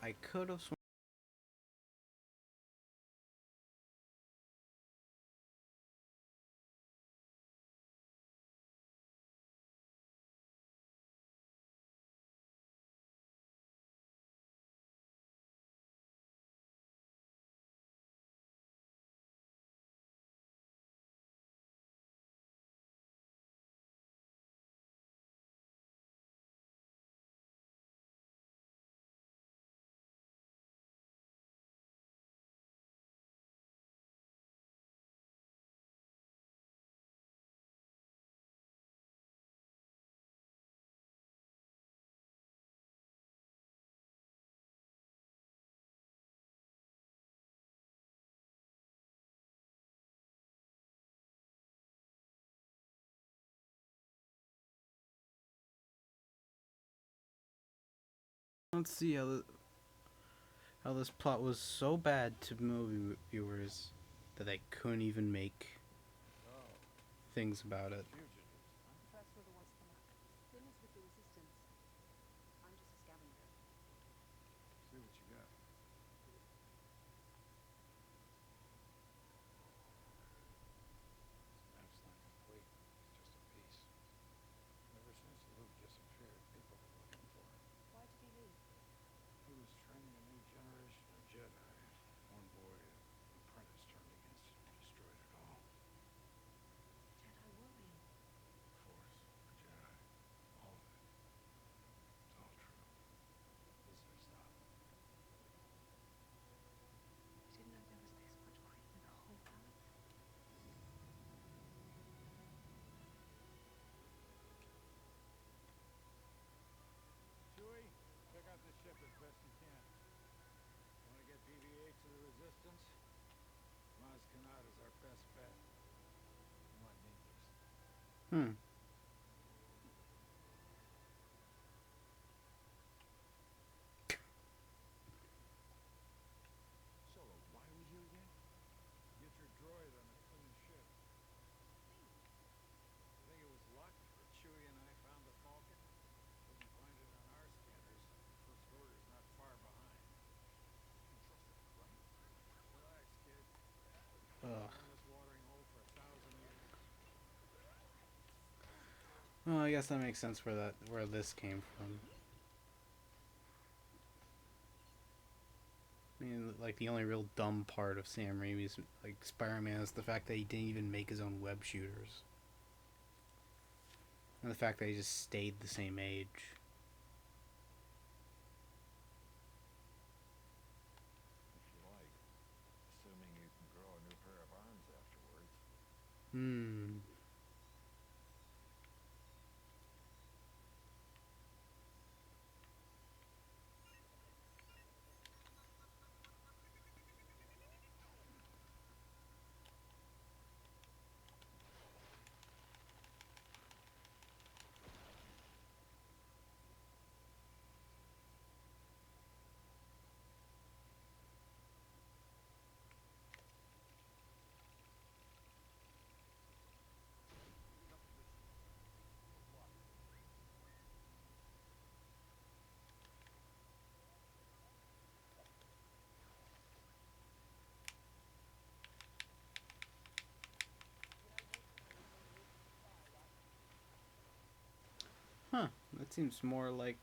I could have sworn. Let's see how this plot was so bad to movie viewers that they couldn't even make things about it. First were the ones come up. Finished with the resistance. I'm just a scavenger. See what you got. This map's not complete. It's just a piece. Ever since Luke disappeared, people were looking for him. Why did he leave? He was training a new generation of Jedi. One boy, an apprentice, turned against him and destroyed it all. Jedi warrior. The Force, the Jedi, all of it. It's all true. Visitor stop. I didn't know there was this much crap in the whole galaxy. Chewie, check out this ship as best you can. Want to get BB-8 to the Resistance? Maz Kanat is our best bet. You might need this. Hmm. Solo, why are we here again? Get your droid on a clean ship. I think it was luck that Chewie and I found the Falcon. Couldn't find it on our scanners. First order's not far behind. You can trust it, right? Relax, kid. Ugh. Been in this watering hole for 1,000 years. Well, I guess that makes sense where this came from. I mean, like the only real dumb part of Sam Raimi's like Spider-Man is the fact that he didn't even make his own web shooters, and the fact that he just stayed the same age. If you like. Assuming you can grow a new pair of arms afterwards. Hmm. Huh. That seems more like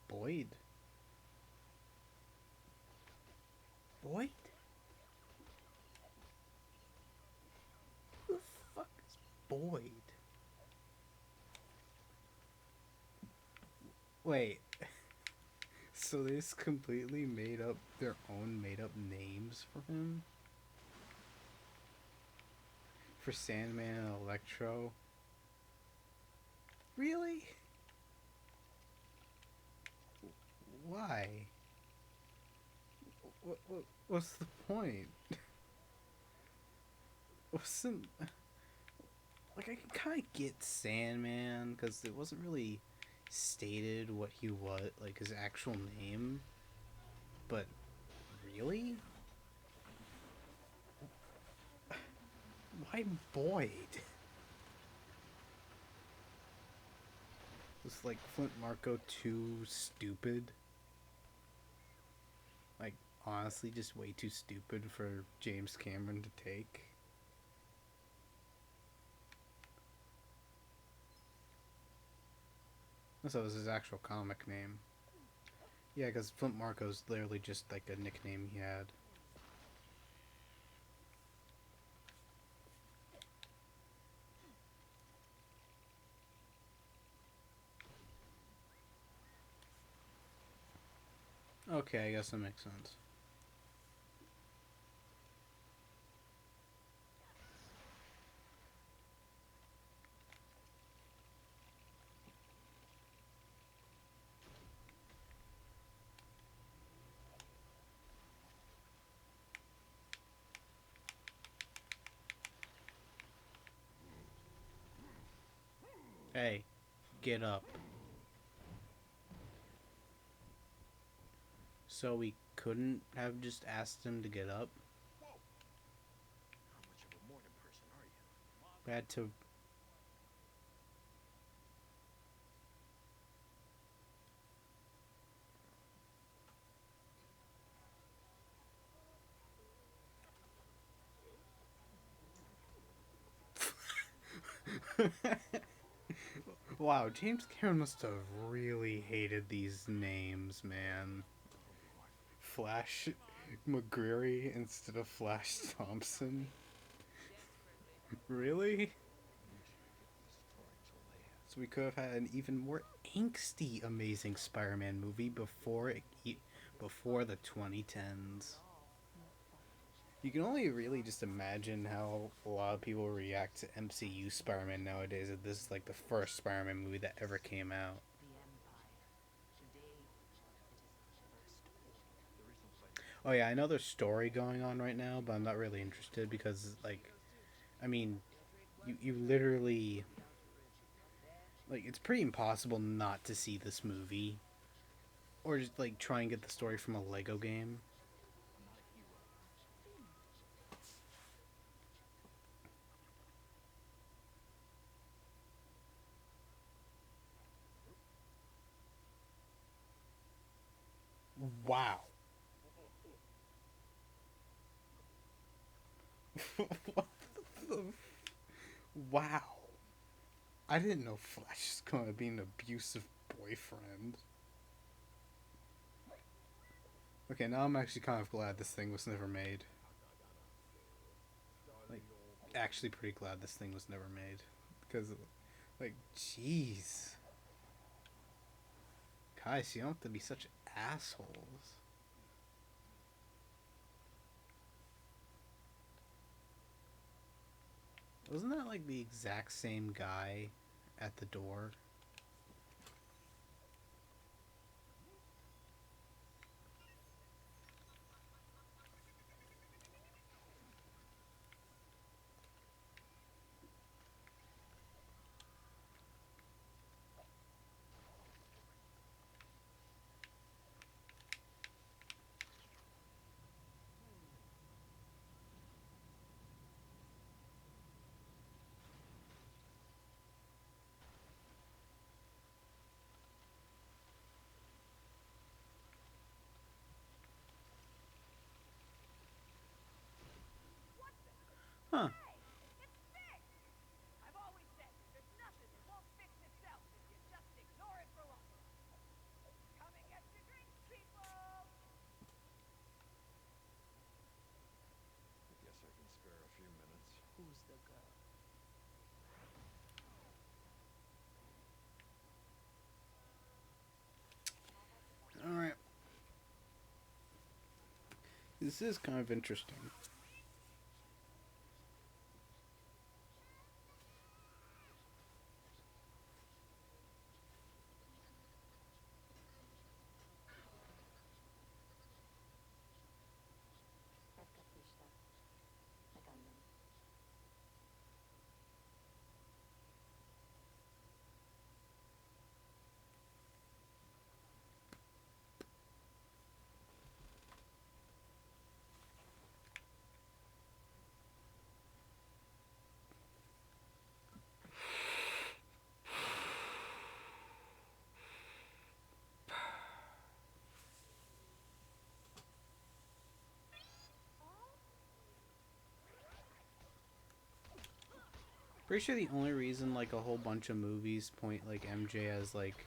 Boyd. Boyd? Who the fuck is Boyd? Wait. So they just completely made up their own made up names for him? For Sandman and Electro? Really? Why? What's the point? Wasn't like I can kind of get Sandman because it wasn't really stated what he was like his actual name, but Really? Why Boyd? Was like Flint Marco too stupid? Like, honestly, just way too stupid for James Cameron to take? Unless that was his actual comic name. Yeah, because Flint Marco's literally just like a nickname he had. Okay, I guess that makes sense. Hey, get up. So we couldn't have just asked him to get up? Whoa! How much of a morning person are you? We had to. Wow, James Cameron must have really hated these names, man. Flash McGreary instead of Flash Thompson? Really? So we could have had an even more angsty Amazing Spider-Man movie before the 2010s. You can only really just imagine how a lot of people react to MCU Spider-Man nowadays. That this is like the first Spider-Man movie that ever came out. Oh yeah, I know there's story going on right now, but I'm not really interested because, like, I mean, you literally, like, it's pretty impossible not to see this movie, or just like try and get the story from a Lego game. Wow. What the? Wow. I didn't know Flash is going to be an abusive boyfriend. Okay, now I'm actually kind of glad this thing was never made. Like, actually pretty glad this thing was never made. Because, like, jeez. Guys, you don't have to be such assholes. Wasn't that, like, the exact same guy at the door? Huh. I've always said there's nothing that won't fix itself if you just ignore it for long. Come and get your drinks, people! I guess I can spare a few minutes. Who's the girl? Alright. This is kind of interesting. Pretty sure the only reason like a whole bunch of movies point like MJ as like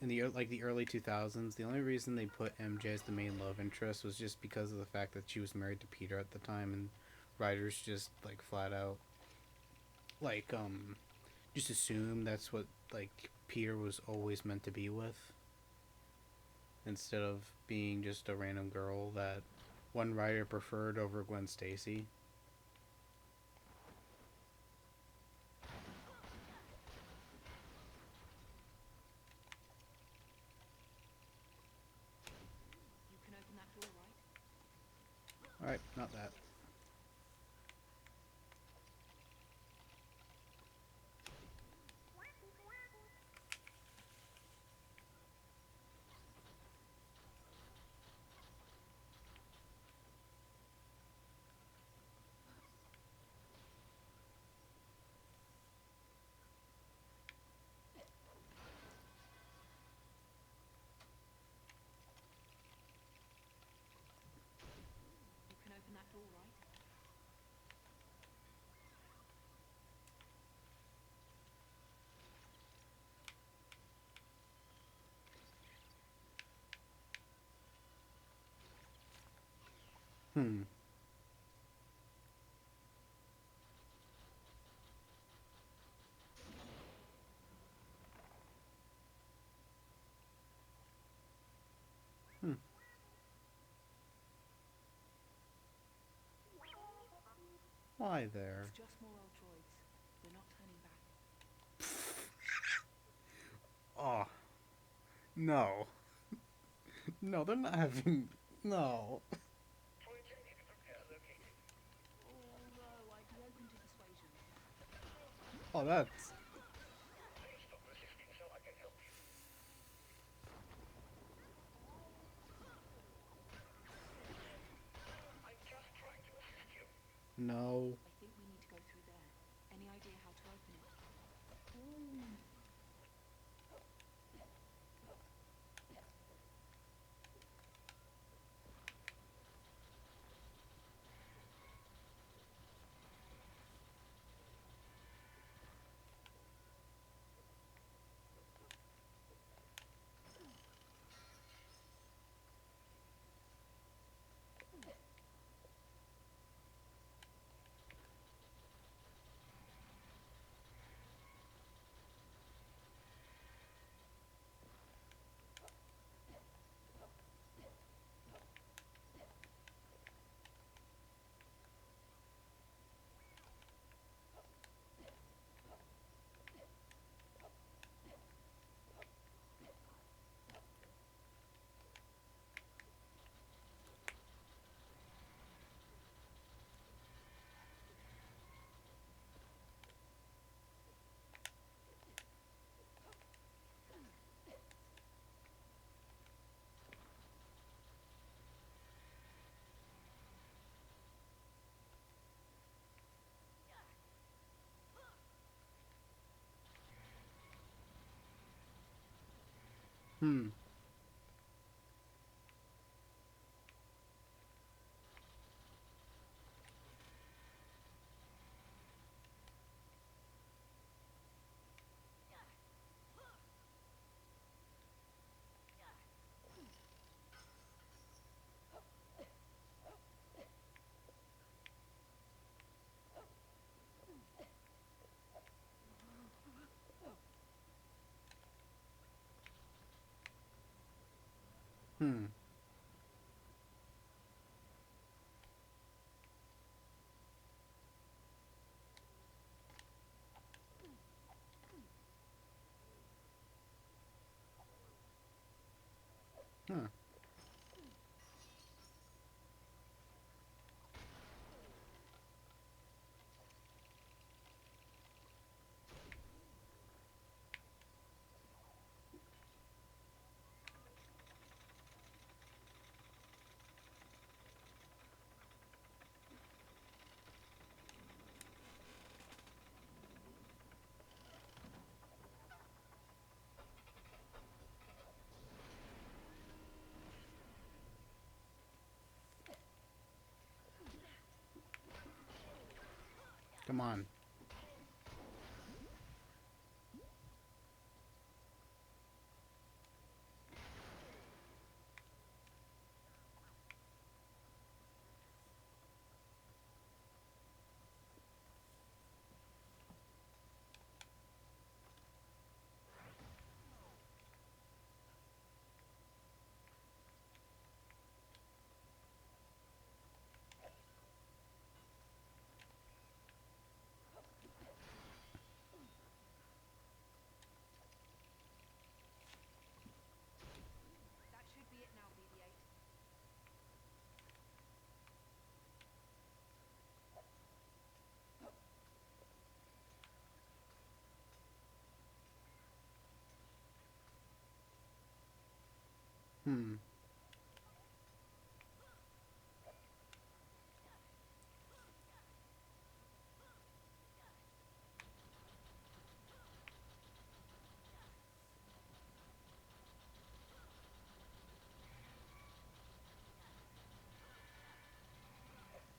in the early 2000s, the only reason they put MJ as the main love interest was just because of the fact that she was married to Peter at the time, and writers just like flat out like just assume that's what like Peter was always meant to be with, instead of being just a random girl that one writer preferred over Gwen Stacy. You can open that door, right? All right, not that. You can open that door, right? Hmm. Hmm. Why there? It's just more old droids. We're not turning back. Oh no, no, they're not having. No. Although I'd be open to persuasion. Oh, that's. No. I think we need to go through there. Any idea how to open it? Hmm. Hmm. Huh. Come on. Hmm.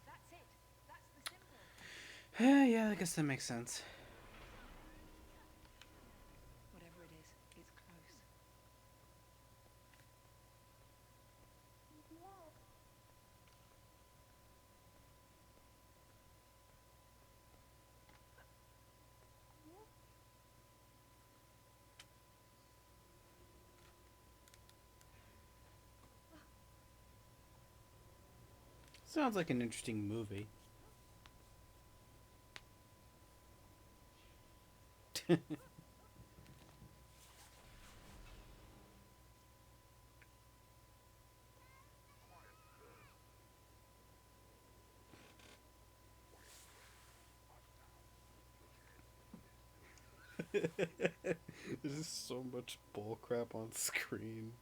That's it. That's the symbol. Yeah, I guess that makes sense. Whatever it is, it's close. Sounds like an interesting movie. There's just so much bullcrap on screen.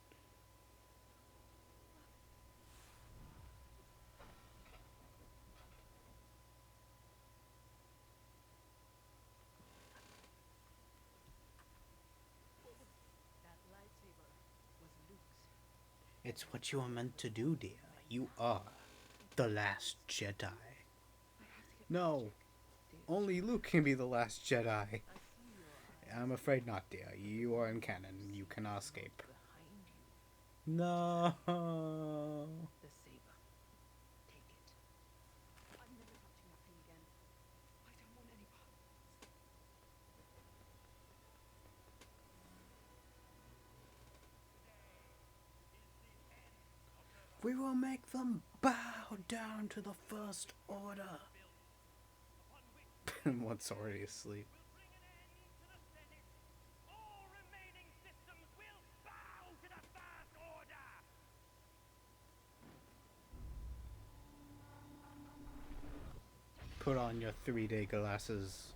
That lightsaber was Luke's. It's what you are meant to do, dear. You are the last Jedi. I have to get No, dear. only Luke can be the last Jedi. I see your eyes. I'm afraid not, dear. You are in canon. You cannot escape. Behind you, No. the saber. Take it. I'm never touching that thing again. I don't want any part. We will make them bow down to the First Order. One's already asleep. All remaining systems will bow to the First Order! Put on your 3-day glasses.